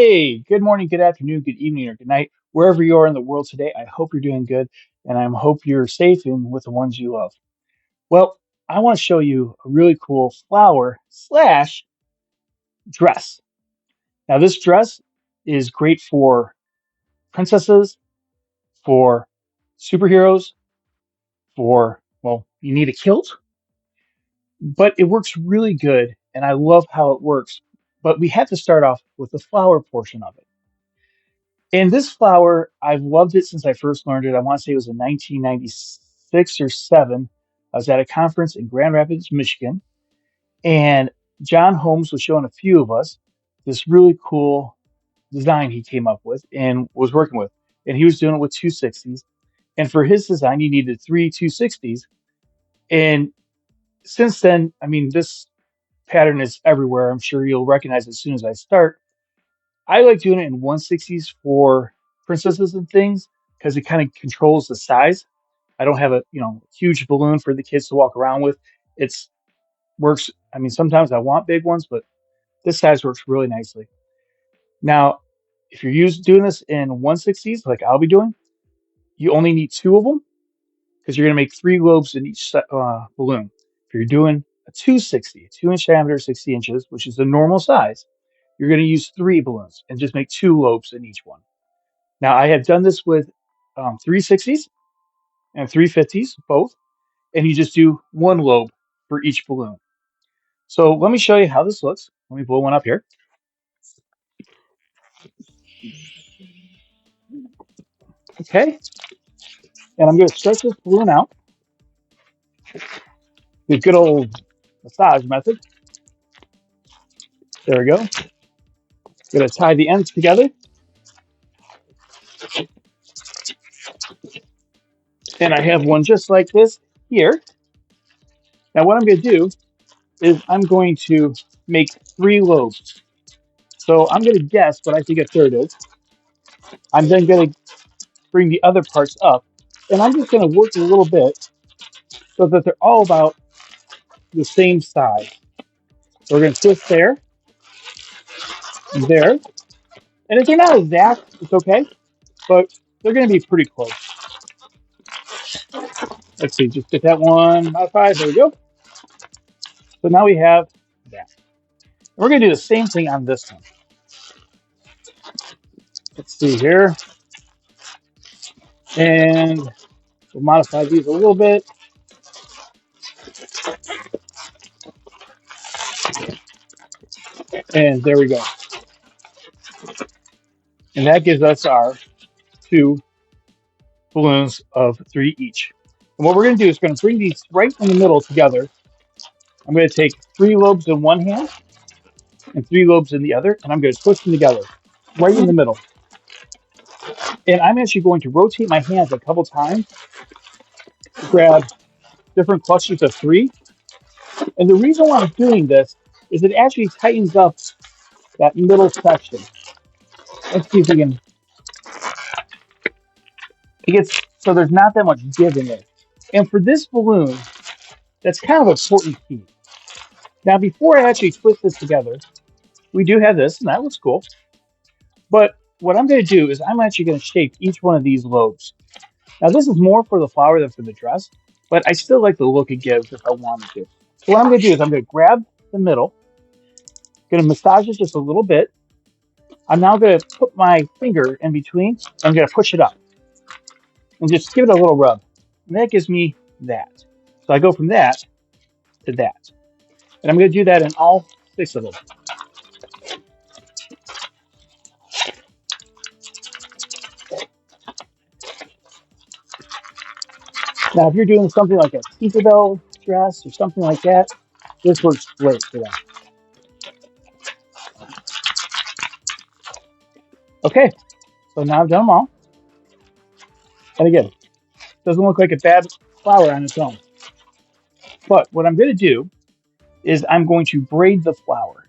Hey, good morning, good afternoon, good evening, or good night, wherever you are in the world today. I hope you're doing good, and I hope you're safe and with the ones you love. Well, I want to show you a really cool flower slash dress. Now, this dress is great for princesses, for superheroes, well, you need a kilt, but it works really good, and I love how it works. But we have to start off with the flower portion of it. And this flower, I've loved it since I first learned it. I want to say it was in 1996 or 7. I was at a conference in Grand Rapids, Michigan, and John Holmes was showing a few of us this really cool design he came up with and was working with. And he was doing it with 260s. And for his design, he needed three 260s. And since then, I mean, this pattern is everywhere. I'm sure you'll recognize it as soon as I start. I like doing it in 160s for princesses and things because it kind of controls the size. I don't have a huge balloon for the kids to walk around with. It's works. I mean, sometimes I want big ones, but this size works really nicely. Now, if you're doing this in 160s, like I'll be doing, you only need two of them because you're going to make three lobes in each balloon. If you're doing a 260, 2-inch diameter, 60 inches, which is the normal size, you're going to use three balloons and just make two lobes in each one. Now, I have done this with 360s and 350s, both, and you just do one lobe for each balloon. So let me show you how this looks. Let me blow one up here. Okay, and I'm going to stretch this balloon out. The good old massage method. There we go. Going to tie the ends together, and I have one just like this here. Now, what I'm going to do is I'm going to make three lobes. So I'm going to guess what I think a third is. I'm then going to bring the other parts up, and I'm just going to work a little bit so that they're all about the same size. So we're going to twist there, and there, and if they're not exact, it's okay, but they're going to be pretty close. Let's see, just get that one modified. There we go. So now we have that. And we're going to do the same thing on this one. Let's see here, and we'll modify these a little bit. And there we go. And that gives us our two balloons of three each. And what we're going to do is going to bring these right in the middle together. I'm going to take three lobes in one hand and three lobes in the other, and I'm going to twist them together right in the middle. And I'm actually going to rotate my hands a couple times to grab different clusters of three. And the reason why I'm doing this is it actually tightens up that middle section. Let's see if we can. It gets so there's not that much give in there. And for this balloon, that's kind of an important key. Now, before I actually twist this together, we do have this, and that looks cool. But what I'm going to do is I'm actually going to shape each one of these lobes. Now, this is more for the flower than for the dress, but I still like the look it gives if I wanted to. So what I'm going to do is I'm going to grab the middle, going to massage it just a little bit. I'm now going to put my finger in between. I'm going to push it up and just give it a little rub. And that gives me that. So I go from that to that. And I'm going to do that in all six of them. Now, if you're doing something like a Tinkerbell dress or something like that, this works great for that. Okay, so now I've done them all. And again, doesn't look like a bad flower on its own. But what I'm going to do is I'm going to braid the flower.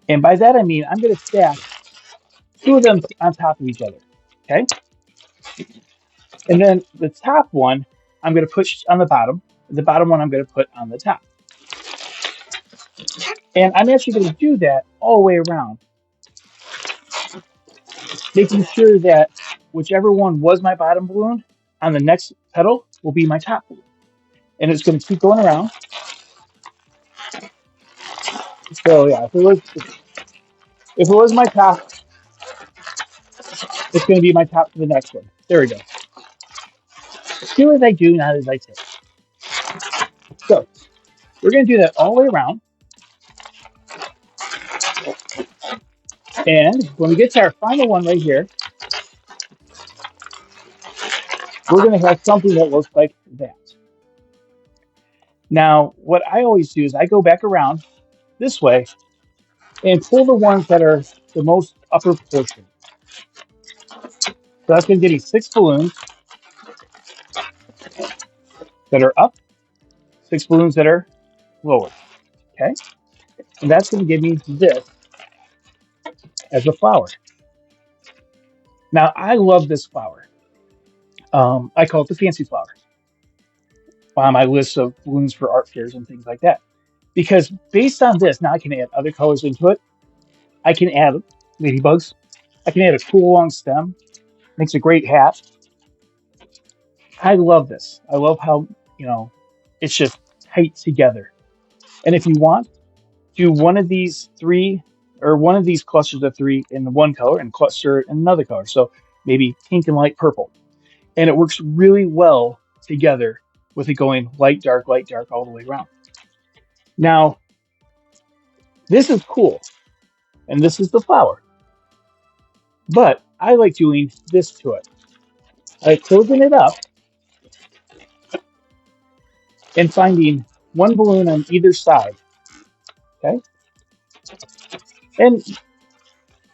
And by that I mean I'm going to stack two of them on top of each other. Okay? And then the top one I'm going to push on the bottom. The bottom one I'm going to put on the top. And I'm actually going to do that all the way around. making sure that whichever one was my bottom balloon on the next petal will be my top balloon. And it's going to keep going around. So yeah, if it was my top, it's going to be my top for the next one. There we go. Do as I do, not as I say. So we're going to do that all the way around. And when we get to our final one right here, we're going to have something that looks like that. Now, what I always do is I go back around this way and pull the ones that are the most upper portion. So that's going to give me 6 balloons that are up, 6 balloons that are lower. Okay? And that's going to give me this as a flower. Now, I love this flower. I call it the fancy flower on my list of balloons for art fairs and things like that. Because based on this, now I can add other colors into it. I can add ladybugs. I can add a cool long stem. Makes a great hat. I love this. I love how, it's just tight together. And if you want, do one of these 3 or one of these clusters of 3 in one color and cluster in another color. So maybe pink and light purple. And it works really well together with it going light, dark, all the way around. Now, this is cool. And this is the flower. But I like doing this to it. I like closing it up and finding one balloon on either side. Okay. And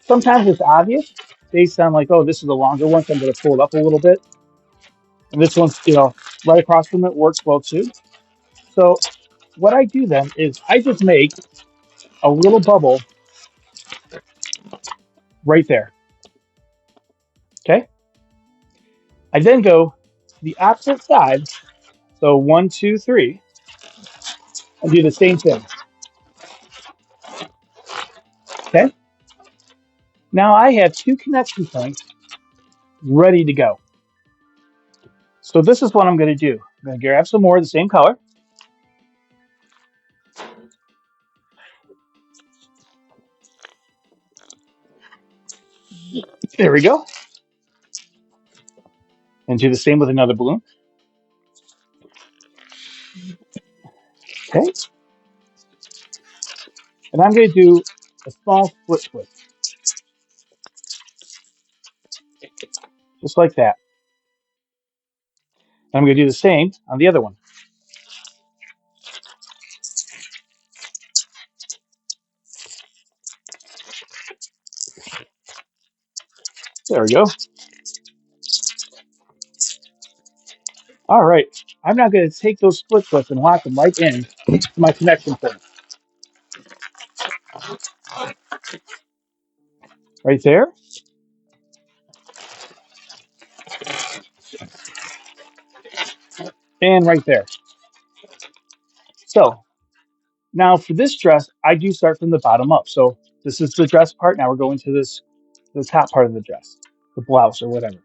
sometimes it's obvious based on like, oh, this is a longer one, so I'm going to pull it up a little bit. And this one's, right across from it works well too. So what I do then is I just make a little bubble right there. Okay. I then go to the opposite side. So 1, 2, 3, and do the same thing. Okay. Now I have 2 connection points ready to go. So this is what I'm going to do. I'm going to grab some more of the same color. There we go. And do the same with another balloon. Okay. And I'm going to do a small split twist. Just like that. And I'm going to do the same on the other one. There we go. All right. I'm now going to take those split twists and lock them right in to my connection point. Right there. And right there. So now for this dress, I do start from the bottom up. So this is the dress part. Now we're going to the top part of the dress, the blouse or whatever.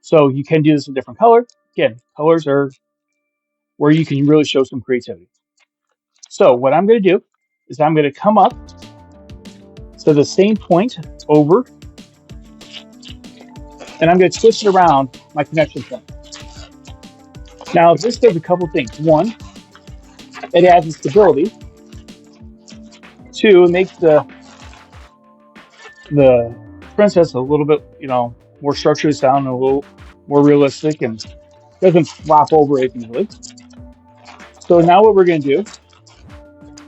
So you can do this in different color. Again, colors are where you can really show some creativity. So what I'm going to do is I'm going to come up to the same point over, and I'm going to twist it around my connection point. Now this does a couple things. One, it adds stability. 2, it makes the princess a little bit, more structurally sound, a little more realistic, and doesn't flop over it easily. So now what we're going to do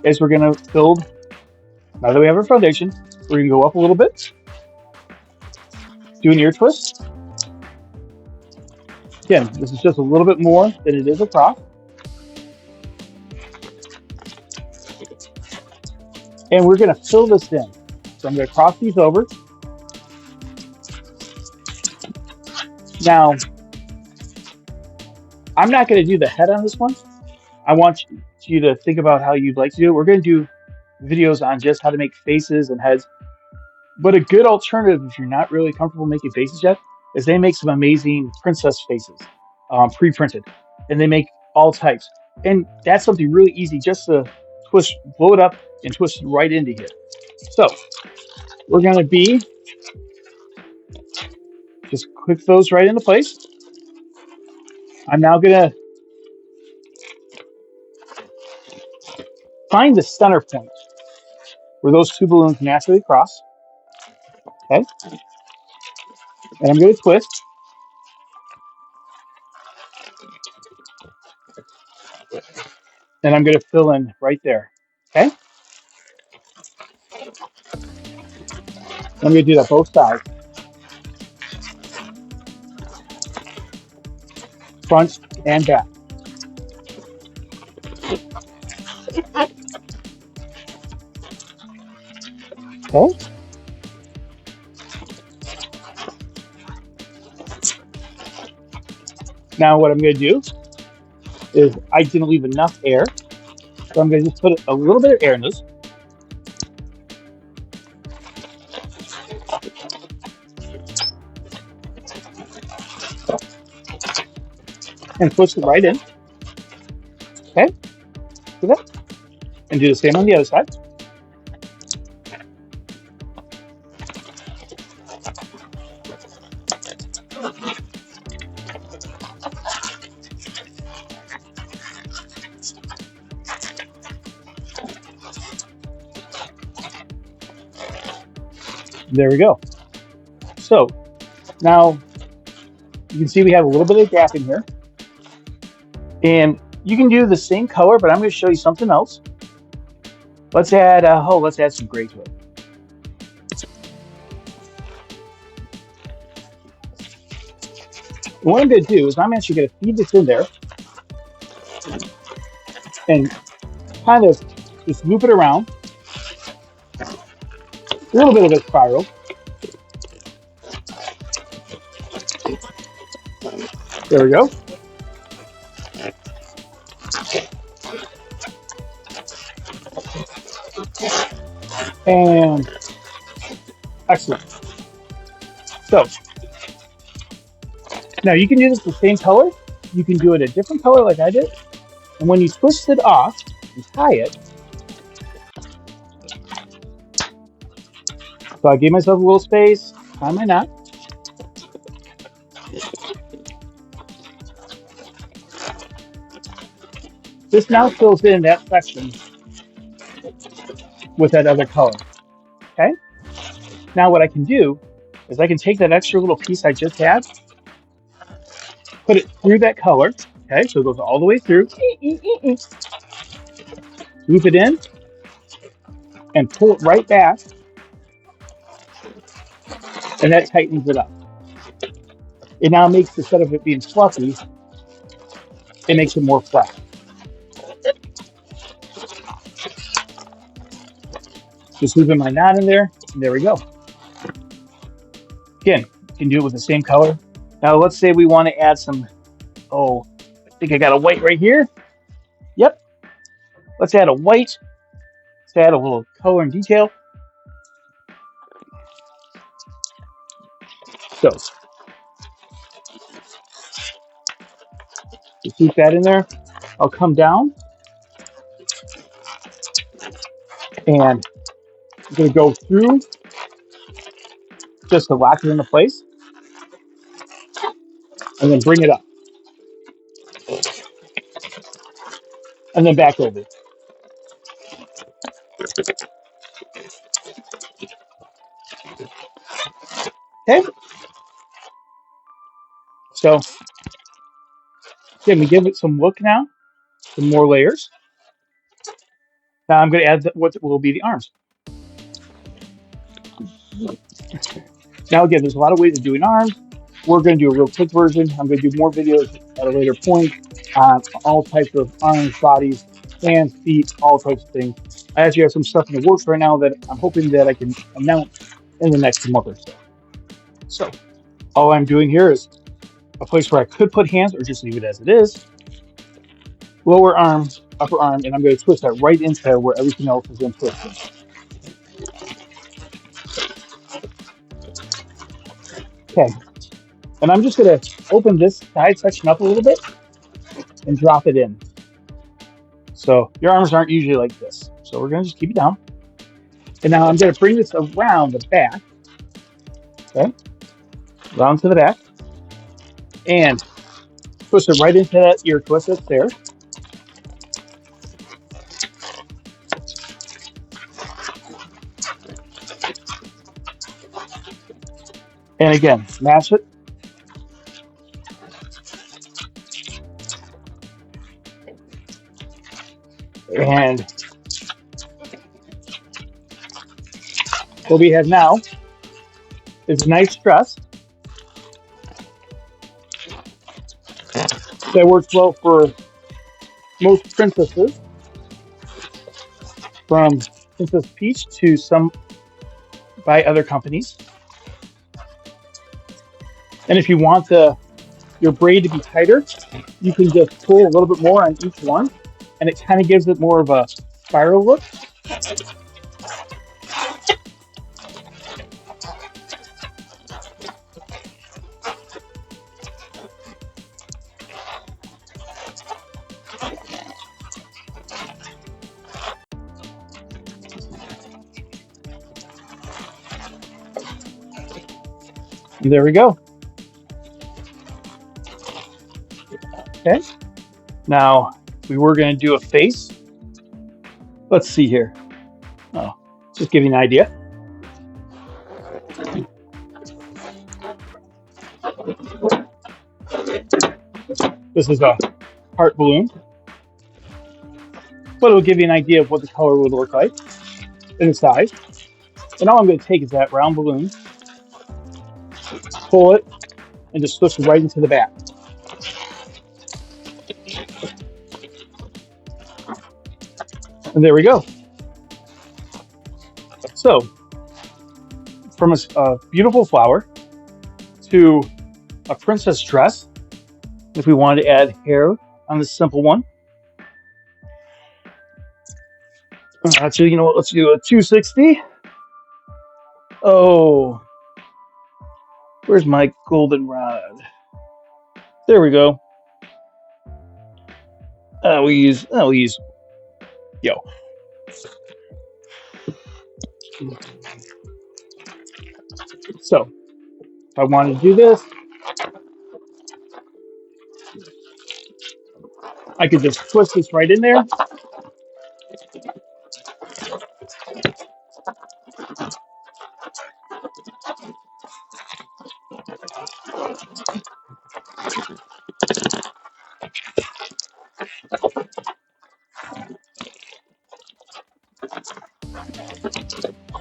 is we're going to build. Now that we have our foundation, we're going to go up a little bit, do an ear twist. Again, this is just a little bit more than it is across. And we're going to fill this in. So I'm going to cross these over. Now, I'm not going to do the head on this one. I want you to think about how you'd like to do it. We're going to do videos on just how to make faces and heads But a good alternative, if you're not really comfortable making faces yet, is they make some amazing princess faces, pre-printed, and they make all types. And that's something really easy, just to twist, blow it up, and twist it right into here. So we're going to be just click those right into place. I'm now going to find the center point where those two balloons naturally cross. Okay, and I'm going to twist, and I'm going to fill in right there. Okay, I'm going to do that both sides, front and back. Okay, now what I'm going to do is I didn't leave enough air, so I'm going to just put a little bit of air in this and push it right in. Okay, do that, and do the same on the other side. There we go. So now you can see we have a little bit of gap in here, and you can do the same color, but I'm going to show you something else. Let's add let's add some gray to it. And what I'm going to do is I'm actually going to feed this in there and kind of just loop it around, a little bit of a spiral. There we go. And excellent. So now you can do this the same color. You can do it a different color like I did. And when you twist it off and tie it, so I gave myself a little space, tie my knot. This now fills in that section with that other color. Okay. Now what I can do is I can take that extra little piece I just had, put it through that color. Okay, so it goes all the way through. Loop it in and pull it right back, and that tightens it up. It now makes, instead of it being fluffy, it makes it more flat. Just looping my knot in there, and there we go. Again, you can do it with the same color. Now let's say we want to add some, I think I got a white right here. Yep. Let's add a white. Let's add a little color and detail. So, just keep that in there. I'll come down, and I'm going to go through just to lock it into place, and then bring it up, and then back over. Okay? So, again, we give it some look now, some more layers. Now I'm going to add what will be the arms. Now again, there's a lot of ways of doing arms. We're going to do a real quick version. I'm going to do more videos at a later point on all types of arms, bodies, hands, feet, all types of things. I actually have some stuff in the works right now that I'm hoping that I can announce in the next month or so. So all I'm doing here is a place where I could put hands or just leave it as it is. Lower arm, upper arm, and I'm going to twist that right into where everything else is in twisted. Okay, and I'm just gonna open this side section up a little bit and drop it in. So your arms aren't usually like this. So we're gonna just keep it down. And now I'm gonna bring this around the back, okay? Round to the back. And twist it right into that ear twist that's there. And again, mash it. And what we have now is a nice dress that works well for most princesses, from Princess Peach to some by other companies. And if you want your braid to be tighter, you can just pull a little bit more on each one, and it kind of gives it more of a spiral look. And there we go. Okay. Now, we were going to do a face. Let's see here. Oh, just give you an idea. This is a heart balloon, but it'll give you an idea of what the color would look like and the size. And all I'm going to take is that round balloon, pull it, and just twist it right into the back. And there we go. So, from a beautiful flower to a princess dress, if we wanted to add hair on this simple one. Actually, you know what? Let's do a 260. Oh, where's my goldenrod? There we go. We use yo. So if I wanted to do this, I could just twist this right in there.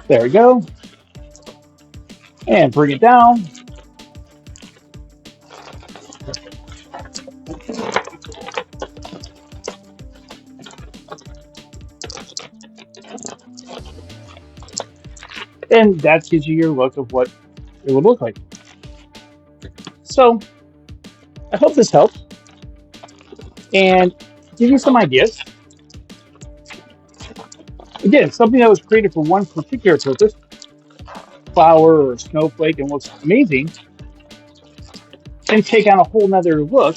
There we go. And bring it down. And that gives you your look of what it would look like. So I hope this helps and give you some ideas. Again, something that was created for one particular purpose, flower or snowflake, and looks amazing, can take on a whole nother look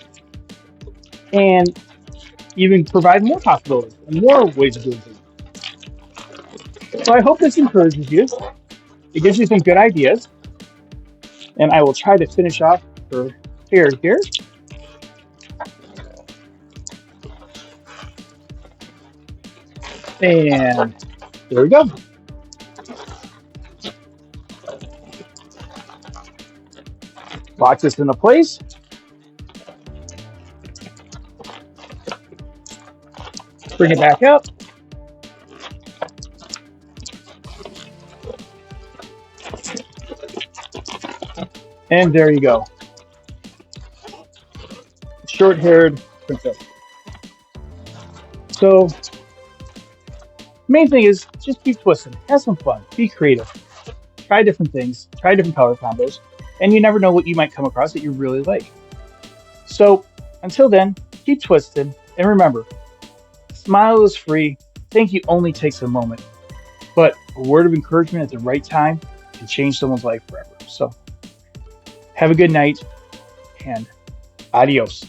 and even provide more possibilities and more ways of doing things. So I hope this encourages you. It gives you some good ideas. And I will try to finish off her hair here. And there we go. Lock this into place. Bring it back up. And there you go. Short-haired princess. So, main thing is just keep twisting. Have some fun. Be creative. Try different things. Try different color combos. And you never know what you might come across that you really like. So, until then, keep twisting. And remember, smile is free. Thank you only takes a moment. But a word of encouragement at the right time can change someone's life forever. So, Have a good night and adios.